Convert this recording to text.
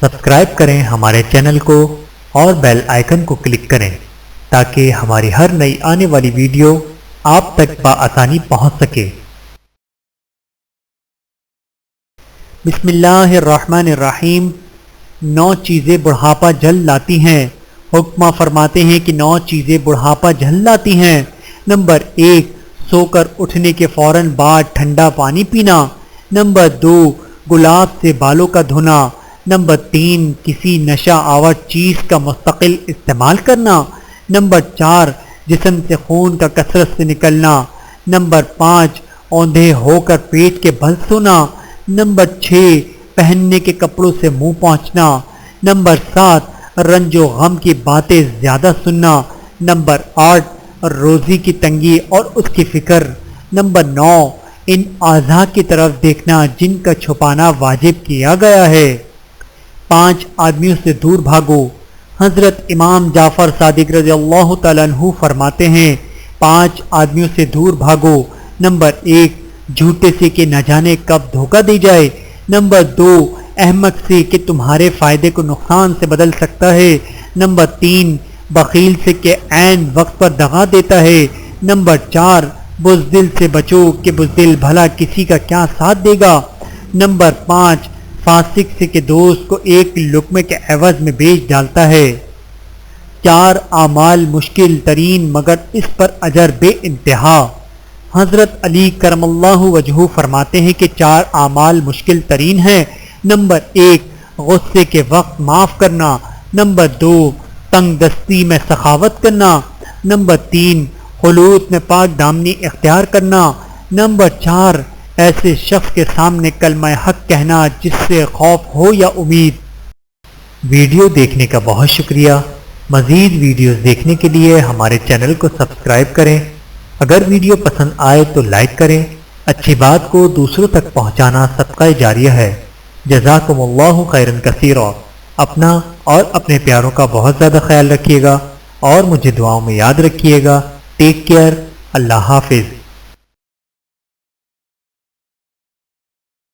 Subscribe کریں ہمارے channel کو اور بیل آئیکن کو کلک کریں تاکہ ہماری ہر نئی آنے والی ویڈیو آپ تک بآسانی پہنچ سکے۔ بسم اللہ الرحمن الرحیم۔ 9 چیزیں بڑھاپا جلد لاتی ہیں۔ حکمہ فرماتے ہیں کہ 9 چیزیں بڑھاپا جلد لاتی ہیں۔ نمبر 1، سو کر اٹھنے کے فوراً بعد ٹھنڈا پانی پینا۔ نمبر 2، گلاب سے بالوں کا دھونا۔ نمبر 3، کسی نشہ آور چیز کا مستقل استعمال کرنا۔ نمبر 4، جسم سے خون کا کثرت سے نکلنا۔ نمبر 5، اوندھے ہو کر پیٹ کے بل سونا۔ نمبر 6، پہننے کے کپڑوں سے منہ پہنچنا۔ نمبر 7، رنج و غم کی باتیں زیادہ سننا۔ نمبر 8، روزی کی تنگی اور اس کی فکر۔ نمبر 9، ان اعضاء کی طرف دیکھنا جن کا چھپانا واجب کیا گیا ہے۔ 5 آدمیوں سے دور بھاگو۔ حضرت امام جعفر صادق رضی اللہ تعالیٰ عنہ فرماتے ہیں 5 آدمیوں سے دور بھاگو۔ نمبر 1، جھوٹے سے کہ نہ جانے کب دھوکہ دی جائے۔ نمبر 2، احمق سے کہ تمہارے فائدے کو نقصان سے بدل سکتا ہے۔ نمبر 3، بخیل سے کہ عین وقت پر دغا دیتا ہے۔ نمبر 4، بزدل سے بچو کہ بزدل بھلا کسی کا کیا ساتھ دے گا۔ نمبر 5، فاسق سے کہ دوست کو ایک لقمے کے عوض میں بیچ ڈالتا ہے۔ 4 اعمال مشکل ترین مگر اس پر اجر بے انتہا۔ حضرت علی کرم اللہ وجہہ فرماتے ہیں کہ 4 اعمال مشکل ترین ہیں۔ نمبر 1، غصے کے وقت معاف کرنا۔ نمبر 2، تنگ دستی میں سخاوت کرنا۔ نمبر 3، خلوت میں پاک دامنی اختیار کرنا۔ نمبر 4، ایسے شخص کے سامنے کلمہ حق کہنا جس سے خوف ہو یا امید۔ ویڈیو دیکھنے کا بہت شکریہ۔ مزید ویڈیوز دیکھنے کے لیے ہمارے چینل کو سبسکرائب کریں۔ اگر ویڈیو پسند آئے تو لائک کریں۔ اچھی بات کو دوسروں تک پہنچانا صدقہ جاریہ ہے۔ جزاکم اللہ خیرا کثیرا۔ اپنا اور اپنے پیاروں کا بہت زیادہ خیال رکھیے گا اور مجھے دعاؤں میں یاد رکھیے گا۔ Take care. اللہ حافظ۔